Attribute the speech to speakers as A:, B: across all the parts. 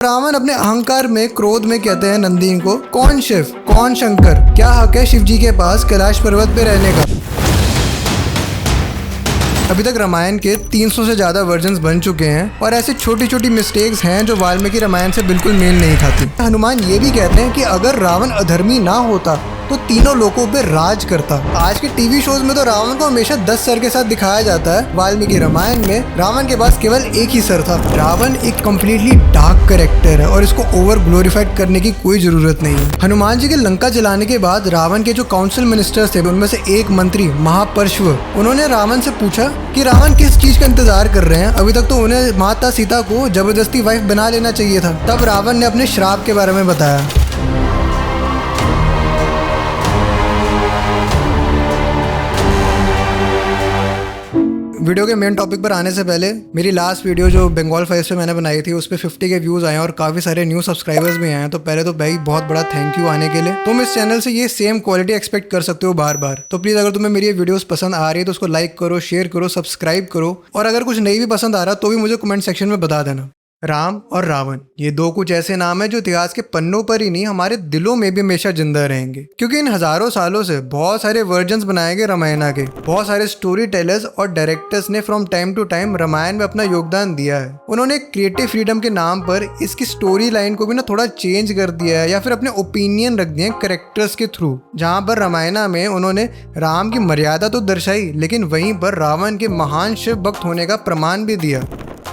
A: रावण अपने अहंकार में क्रोध में कहते हैं नंदी को, कौन शिव कौन शंकर, क्या हक है शिव जी के पास कैलाश पर्वत पे रहने का। अभी तक रामायण के 300 से ज्यादा वर्जन्स बन चुके हैं और ऐसी छोटी छोटी मिस्टेक्स हैं जो वाल्मीकि रामायण से बिल्कुल मेल नहीं खाती। हनुमान ये भी कहते हैं कि अगर रावण अधर्मी ना होता तो तीनों लोगों पे राज करता। आज के टीवी शोज में तो रावण को हमेशा 10 सर के साथ दिखाया जाता है। वाल्मीकि रामायण में रावण के पास केवल एक ही सर था। रावण एक कम्प्लीटली डार्क कैरेक्टर है और इसको ओवर ग्लोरीफाइड करने की कोई जरूरत नहीं है। हनुमान जी के लंका जलाने के बाद रावण के जो काउंसिल मिनिस्टर्स थे उनमें से एक मंत्री महापर्श्व, उन्होंने रावण से पूछा कि रावण किस चीज का इंतजार कर रहे हैं, अभी तक तो उन्हें माता सीता को जबरदस्ती वाइफ बना लेना चाहिए था। तब रावण ने अपने श्राप के बारे में बताया। वीडियो के मेन टॉपिक पर आने से पहले मेरी लास्ट वीडियो जो बंगाल फाइल्स पे मैंने बनाई थी उस पर 50 के व्यूज आए और काफी सारे न्यू सब्सक्राइबर्स भी आए हैं। तो पहले तो भाई बहुत बड़ा थैंक यू आने के लिए। तुम इस चैनल से ये सेम क्वालिटी एक्सपेक्ट कर सकते हो बार बार। तो प्लीज अगर तुम्हें मेरी ये वीडियोस पसंद आ रही है तो उसको लाइक करो, शेयर करो, सब्सक्राइब करो और अगर कुछ नहीं भी पसंद आ रहा तो भी मुझे कमेंट सेक्शन में बता देना। राम और रावण ये दो कुछ ऐसे नाम है जो इतिहास के पन्नों पर ही नहीं हमारे दिलों में भी हमेशा जिंदा रहेंगे, क्योंकि इन हजारों सालों से बहुत सारे वर्जन्स बनाए गए रामायण के। बहुत सारे स्टोरी टेलर्स और डायरेक्टर्स ने from time to time Ramayana में अपना योगदान दिया है। उन्होंने क्रिएटिव फ्रीडम के नाम पर इसकी स्टोरी लाइन को भी ना थोड़ा चेंज कर दिया है या फिर अपने ओपिनियन रख दिए कैरेक्टर्स के थ्रू। जहाँ पर रामायण में उन्होंने राम की मर्यादा तो दर्शाई लेकिन वहीं पर रावण के महान शिव भक्त होने का प्रमाण भी दिया।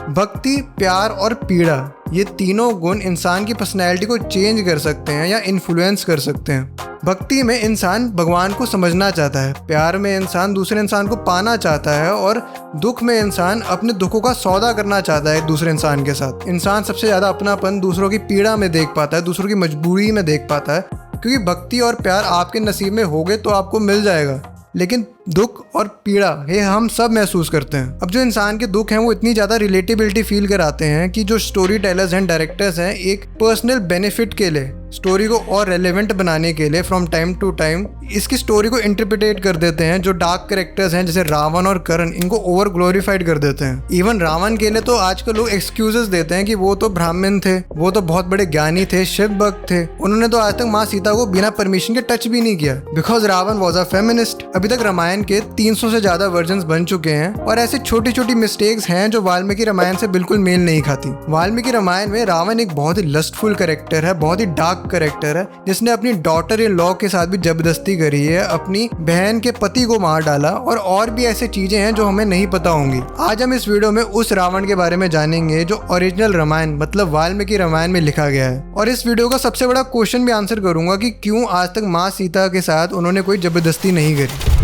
A: भक्ति, प्यार और पीड़ा ये तीनों गुण इंसान की पर्सनैलिटी को चेंज कर सकते हैं या इन्फ्लुएंस कर सकते हैं। भक्ति में इंसान भगवान को समझना चाहता है, प्यार में इंसान दूसरे इंसान को पाना चाहता है और दुख में इंसान अपने दुखों का सौदा करना चाहता है दूसरे इंसान के साथ। इंसान सबसे ज़्यादा अपनापन दूसरों की पीड़ा में देख पाता है, दूसरों की मजबूरी में देख पाता है, क्योंकि भक्ति और प्यार आपके नसीब में होगे तो आपको मिल जाएगा, लेकिन दुख और पीड़ा ये हम सब महसूस करते हैं। अब जो इंसान के दुख हैं वो इतनी ज़्यादा रिलेटेबिलिटी फील कराते हैं कि जो स्टोरी टेलर्स एंड डायरेक्टर्स हैं एक पर्सनल बेनिफिट के लिए, स्टोरी को और रेलेवेंट बनाने के लिए फ्रॉम टाइम टू टाइम इसकी स्टोरी को इंटरप्रिटेट कर देते हैं। जो डार्क कैरेक्टर्स हैं जैसे रावण और कर्ण, इनको ओवर ग्लोरीफाइड कर देते हैं। इवन रावण के लिए तो आजकल लोग एक्सक्यूजेस देते हैं कि वो तो ब्राह्मण थे, वो तो बहुत बड़े ज्ञानी थे, शिव भक्त थे, उन्होंने तो आज तक माँ सीता को बिना परमिशन के टच भी नहीं किया, because Ravana was a feminist. अभी तक रामायण के 300 से ज्यादा वर्जन्स बन चुके हैं और ऐसी छोटी छोटी मिस्टेक्स हैं जो वाल्मीकि रामायण से बिल्कुल मेल नहीं खाती। वाल्मीकि रामायण में रावण एक बहुत ही लस्टफुल कैरेक्टर है, बहुत ही डार्क कैरेक्टर है, जिसने अपनी डॉटर इन लॉ के साथ भी जबरदस्ती करी है, अपनी बहन के पति को मार डाला और भी ऐसी चीजें हैं जो हमें नहीं पता होंगी। आज हम इस वीडियो में उस रावण के बारे में जानेंगे जो ओरिजिनल रामायण मतलब वाल्मीकि रामायण में लिखा गया है। और इस वीडियो का सबसे बड़ा क्वेश्चन भी आंसर करूंगा कि क्यों आज तक माँ सीता के साथ उन्होंने कोई जबरदस्ती नहीं करी।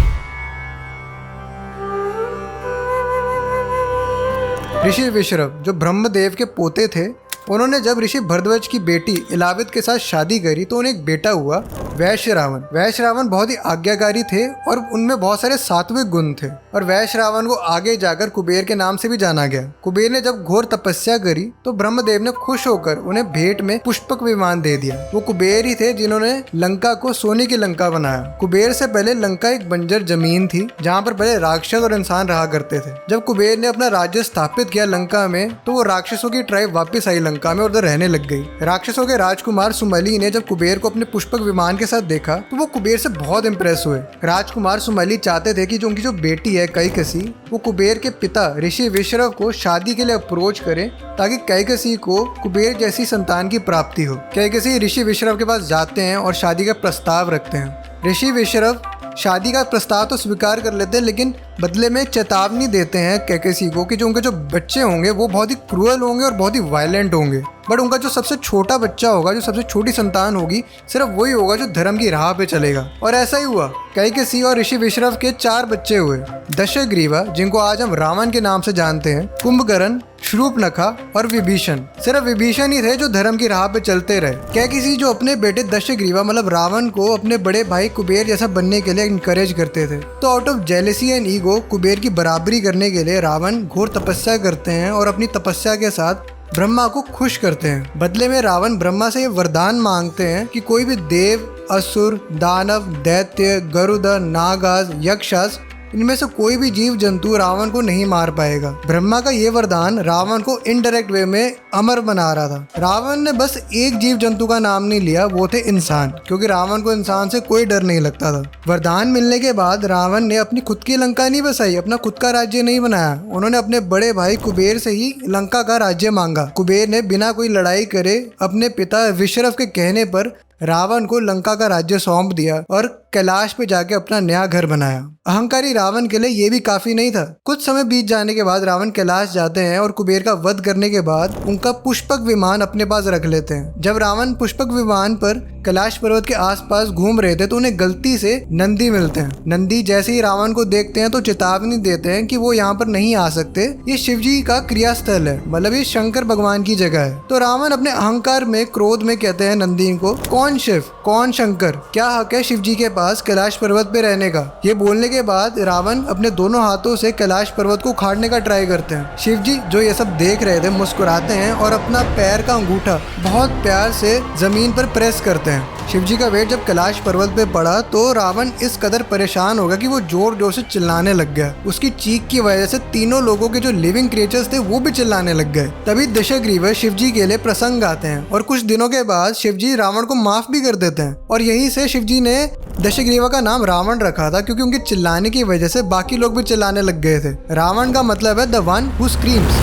A: ऋषि विश्रव जो ब्रह्मदेव के पोते थे, उन्होंने जब ऋषि भरद्वाज की बेटी इलावित के साथ शादी करी तो उन्हें एक बेटा हुआ वैश्य रावण। वैश्य रावण बहुत ही आज्ञाकारी थे और उनमें बहुत सारे सात्विक गुण थे और वैश्य रावण को आगे जाकर कुबेर के नाम से भी जाना गया। कुबेर ने जब घोर तपस्या करी तो ब्रह्मदेव ने खुश होकर उन्हें भेंट में पुष्पक विमान दे दिया। वो कुबेर ही थे जिन्होंने लंका को सोने की लंका बनाया। कुबेर से पहले लंका एक बंजर जमीन थी जहाँ पर पहले राक्षस और इंसान रहा करते थे। जब कुबेर ने अपना राज्य स्थापित किया लंका में तो वो राक्षसों की ट्राइब वापिस आई लंका में और उधर रहने लग गई। राक्षसों के राजकुमार सुमली ने जब कुबेर को अपने पुष्पक विमान के साथ देखा तो वो कुबेर से बहुत इंप्रेस हुए। राजकुमार सुमली चाहते थे कि जो उनकी जो बेटी है कैकसी, वो कुबेर के पिता ऋषि विश्रव को शादी के लिए अप्रोच करे ताकि कैकसी को कुबेर जैसी संतान की प्राप्ति हो। कैकसी ऋषि विश्रव के पास जाते हैं और शादी का प्रस्ताव रखते हैं। ऋषि विश्रव शादी का प्रस्ताव तो स्वीकार कर लेते हैं लेकिन बदले में चेतावनी देते हैं कैकेसी को कि जो उनके जो बच्चे होंगे वो बहुत ही क्रूअल होंगे और बहुत ही वायलेंट होंगे, बट उनका जो सबसे छोटा बच्चा होगा, जो सबसे छोटी संतान होगी, सिर्फ वही होगा जो धर्म की राह पे चलेगा। और ऐसा ही हुआ। कैकेसी और ऋषि विश्रव के 4 बच्चे हुए। दशग्रीवा जिनको आज हम रावण के नाम से जानते हैं, कुंभकर्ण, शूर्पणखा और विभीषण। सिर्फ विभीषण ही थे जो धर्म की राह पे चलते रहे। कैकेसी जो अपने बेटे दशग्रीवा मतलब रावण को अपने बड़े भाई कुबेर जैसा बनने के लिए इनकरेज करते थे। तो out of jealousy and ego Kuber की बराबरी करने के लिए रावण घोर तपस्या करते हैं और अपनी तपस्या के साथ ब्रह्मा को खुश करते हैं। बदले में रावण ब्रह्मा से ये वरदान मांगते हैं कि कोई भी देव, असुर, दानव, दैत्य, गरुड़, नागाज, यक्षास इनमें से कोई भी जीव जंतु रावण को नहीं मार पाएगा। ब्रह्मा का ये वरदान रावण को इनडायरेक्ट वे में अमर बना रहा था। रावण ने बस एक जीव जंतु का नाम नहीं लिया, वो थे इंसान, क्योंकि रावण को इंसान से कोई डर नहीं लगता था। वरदान मिलने के बाद रावण ने अपनी खुद की लंका नहीं बसाई, अपना खुद का राज्य नहीं बनाया। उन्होंने अपने बड़े भाई कुबेर से ही लंका का राज्य मांगा। कुबेर ने बिना कोई लड़ाई करे अपने पिता विश्रव के कहने पर रावण को लंका का राज्य सौंप दिया और कैलाश पे जाके अपना नया घर बनाया। अहंकारी रावण के लिए ये भी काफी नहीं था। कुछ समय बीत जाने के बाद रावण कैलाश जाते हैं और कुबेर का वध करने के बाद उनका पुष्पक विमान अपने पास रख लेते हैं। जब रावण पुष्पक विमान पर कैलाश पर्वत के आसपास घूम रहे थे तो उन्हें गलती से नंदी मिलते हैं। नंदी जैसे ही रावण को देखते हैं तो चेतावनी देते हैं कि वो यहाँ पर नहीं आ सकते, ये शिव जी का क्रियास्थल है, मतलब ये शंकर भगवान की जगह है। तो रावण अपने अहंकार में, क्रोध में कहते हैं नंदी को, कौन शिव, कौन शंकर, क्या हक है शिव जी के पास कैलाश पर्वत पे रहने का। ये बोलने के बाद रावण अपने दोनों हाथों से कैलाश पर्वत को उखाड़ने का ट्राई करते हैं। शिव जी जो ये सब देख रहे थे मुस्कुराते हैं और अपना पैर का अंगूठा बहुत प्यार से जमीन पर प्रेस करते हैं। शिव जी का वेट जब कैलाश पर्वत पे पड़ा तो रावण इस कदर परेशान हो गया कि वो जोर जोर से चिल्लाने लग गया। उसकी चीख की वजह से तीनों लोगों के जो लिविंग क्रिएचर्स थे वो भी चिल्लाने लग गए। तभी दशग्रीव शिव जी के लिए प्रसंग गाते हैं और कुछ दिनों के बाद शिव जी रावण को माफ भी कर देते हैं। और यहीं से शिव जी ने दशग्रीवा का नाम रावण रखा था, क्योंकि उनके चिल्लाने की वजह से बाकी लोग भी चिल्लाने लग गए थे। रावण का मतलब है the one who screams.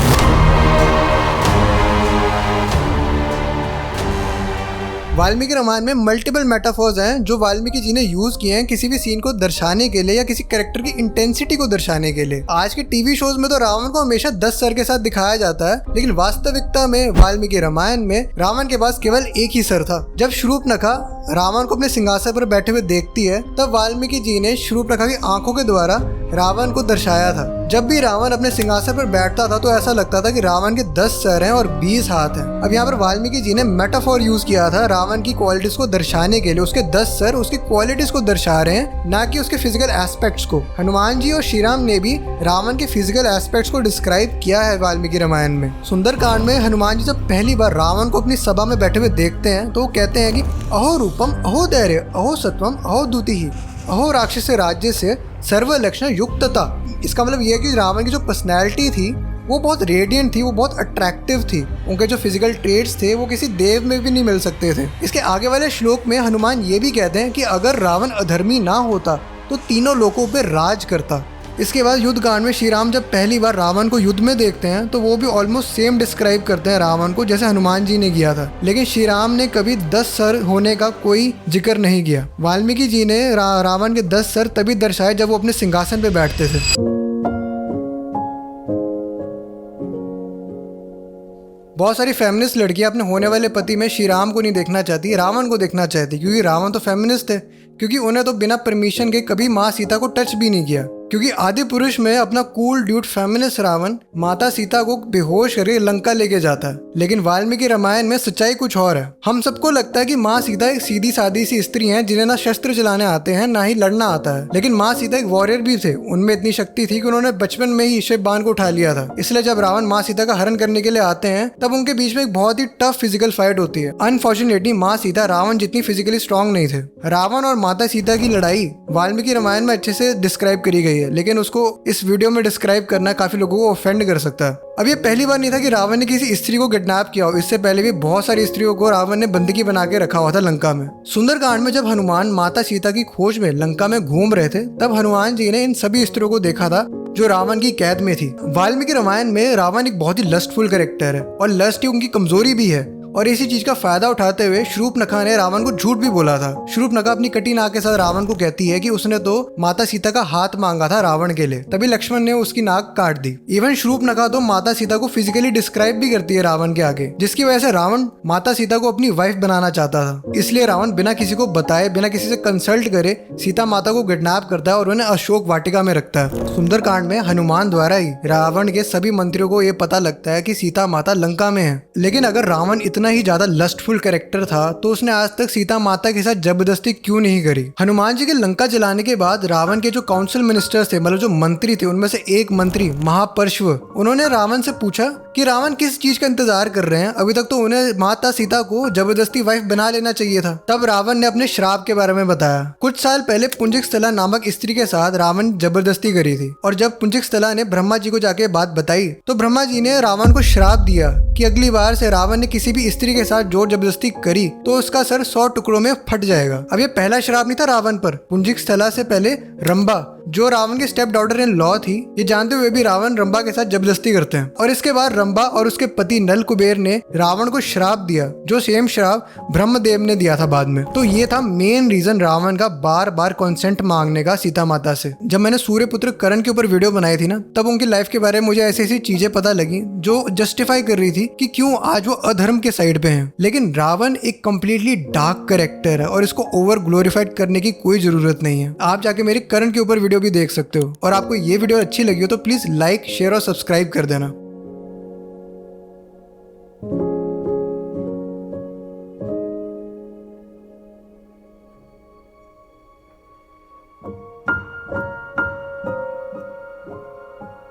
A: Valmiki Ramayana में मल्टीपल मेटाफोर्स हैं जो वाल्मीकि जी ने यूज किए हैं किसी भी सीन को दर्शाने के लिए या किसी कैरेक्टर की इंटेंसिटी को दर्शाने के लिए। आज के टीवी शोज में तो रावण को हमेशा 10 सर के साथ दिखाया जाता है, लेकिन वास्तविकता में वाल्मीकि रामायण में रावण के पास केवल एक ही सर था। जब शूर्पणखा रावण को अपने सिंहासन पर बैठे हुए देखती है तब वाल्मीकि जी ने शूर्पणखा की आंखों के द्वारा रावण को दर्शाया था। जब भी रावण अपने सिंहासन पर बैठता था तो ऐसा लगता था कि रावण के 10 सर हैं और 20 हाथ हैं। अब यहाँ पर वाल्मीकि जी ने मेटाफोर यूज किया था रावण की क्वालिटीज को दर्शाने के लिए। उसके 10 सर उसकी क्वालिटीज को दर्शा रहे हैं, ना कि उसके फिजिकल एस्पेक्ट्स को। हनुमान जी और श्री राम ने भी रावण के फिजिकल एस्पेक्ट्स को डिस्क्राइब किया है वाल्मीकि रामायण में। सुंदरकांड में हनुमान जी जब पहली बार रावण को अपनी सभा में बैठे हुए देखते हैं तो वो कहते हैं कि अहो रूपम, अहो धैर्य, अहो सत्वम, अहो द्युतिः, अहो राक्षस राज्य से सर्व लक्षण युक्तता। इसका मतलब ये है कि रावण की जो पर्सनैलिटी थी वो बहुत रेडियंट थी, वो बहुत अट्रैक्टिव थी। उनके जो फिजिकल ट्रेट्स थे वो किसी देव में भी नहीं मिल सकते थे। इसके आगे वाले श्लोक में हनुमान ये भी कहते हैं कि अगर रावण अधर्मी ना होता तो तीनों लोगों पर राज करता। इसके बाद युद्ध कांड में श्री राम जब पहली बार रावण को युद्ध में देखते हैं तो वो भी ऑलमोस्ट सेम डिस्क्राइब करते हैं रावण को जैसे हनुमान जी ने किया था, लेकिन श्री राम ने कभी 10 सर होने का कोई जिक्र नहीं किया। वाल्मीकि जी ने रावण के 10 सर तभी दर्शाए जब वो अपने सिंहासन पे बैठते थे। बहुत सारी फेमिनिस्ट लड़कियां अपने होने वाले पति में श्री राम को नहीं देखना चाहती, रावण को देखना चाहती, क्योंकि रावण तो फेमिनिस्ट थे, क्योंकि उन्हें तो बिना परमिशन के कभी माँ सीता को टच भी नहीं किया। क्योंकि आदि पुरुष में अपना कूल ड्यूड फेमिनिस्ट रावण माता सीता को बेहोश करके लंका लेके जाता है, लेकिन वाल्मीकि रामायण में सच्चाई कुछ और है। हम सबको लगता है कि माँ सीता एक सीधी सादी सी स्त्री हैं जिन्हें ना शस्त्र चलाने आते हैं ना ही लड़ना आता है, लेकिन माँ सीता एक वॉरियर भी थे। उनमें इतनी शक्ति थी कि उन्होंने बचपन में ही शिव बाण को उठा लिया था। इसलिए जब रावण माँ सीता का हरण करने के लिए आते हैं तब उनके बीच में एक बहुत ही टफ फिजिकल फाइट होती है। अनफॉर्चुनेटली माँ सीता रावण जितनी फिजिकली स्ट्रॉन्ग नहीं थे। रावण और माता सीता की लड़ाई वाल्मीकि रामायण में अच्छे से डिस्क्राइब करी गई है, लेकिन उसको इस वीडियो में डिस्क्राइब करना काफी लोगों को ऑफेंड कर सकता है। अब ये पहली बार नहीं था कि रावण ने किसी स्त्री को किडनैप किया हो, इससे पहले भी बहुत सारी स्त्रियों को रावण ने बंदगी बना के रखा हुआ था लंका में। सुंदरकांड में जब हनुमान माता सीता की खोज में लंका में घूम रहे थे तब हनुमान जी ने इन सभी स्त्रियों को देखा था जो रावण की कैद में थी। वाल्मीकि रामायण में रावण एक बहुत ही लस्टफुल कैरेक्टर है और लस्ट ही उनकी कमजोरी भी है, और इसी चीज का फायदा उठाते हुए शूर्पणखा ने रावण को झूठ भी बोला था। शूर्पणखा अपनी कटी नाक के साथ रावण को कहती है कि उसने तो माता सीता का हाथ मांगा था रावण के लिए, तभी लक्ष्मण ने उसकी नाक काट दी। इवन शूर्पणखा तो माता सीता को फिजिकली डिस्क्राइब भी करती है रावण के आगे, जिसकी वजह से रावण माता सीता को अपनी वाइफ बनाना चाहता था। इसलिए रावण बिना किसी को बताए, बिना किसी से कंसल्ट करे सीता माता को किडनैप करता है और उन्हें अशोक वाटिका में रखता है। सुंदरकांड में हनुमान द्वारा ही रावण के सभी मंत्रियों को यह पता लगता है कि सीता माता लंका में है, लेकिन अगर रावण इतना इतना ही ज्यादा लस्टफुल कैरेक्टर था तो उसने आज तक सीता माता के साथ जबरदस्ती क्यों नहीं करी। हनुमान जी के लंका जलाने के बाद रावण के जो काउंसिल मिनिस्टर्स थे, मतलब जो मंत्री थे, उनमें से एक मंत्री महापर्श्व, उन्होंने रावण से पूछा कि रावण किस चीज का इंतजार कर रहे हैं, अभी तक तो उन्हें माता सीता को जबरदस्ती वाइफ बना लेना चाहिए था। तब रावण ने अपने श्राप के बारे में बताया। कुछ साल पहले पुंजिकस्थला नामक स्त्री के साथ रावण जबरदस्ती करी थी और जब पुंजिकस्थला ने ब्रह्मा जी को जाके बात बताई तो ब्रह्मा जी ने रावण को श्राप दिया कि अगली बार से रावण ने किसी भी स्त्री के साथ जोर जबरदस्ती करी तो उसका सर 100 टुकड़ों में फट जाएगा। अब ये पहला श्राप नहीं था रावण पर। पुंजिकस्थला से पहले रंभा, जो रावण के स्टेप डॉटर इन लॉ थी, ये जानते हुए भी रावण रंभा के साथ जबरदस्ती करते हैं। और इसके बाद रंभा और उसके पति नल कुबेर ने रावण को श्राप दिया, जो सेम श्राप ब्रह्मदेव ने दिया था बाद में। तो ये था मेन रीजन रावण का बार बार कंसेंट मांगने का सीता माता से। जब मैंने सूर्यपुत्र करण के ऊपर वीडियो बनाई थी ना, तब उनकी लाइफ के बारे में मुझे ऐसी ऐसी चीजें पता लगी जो जस्टिफाई कर रही थी कि क्यों आज वो अधर्म के साइड पे हैं। लेकिन रावण एक कंप्लीटली डार्क कैरेक्टर है और इसको ओवर ग्लोरीफाइड करने की कोई जरूरत नहीं है। आप जाके मेरे करण के ऊपर वीडियो भी देख सकते हो। और आपको ये वीडियो अच्छी लगी हो तो प्लीज लाइक, शेयर और सब्सक्राइब कर देना।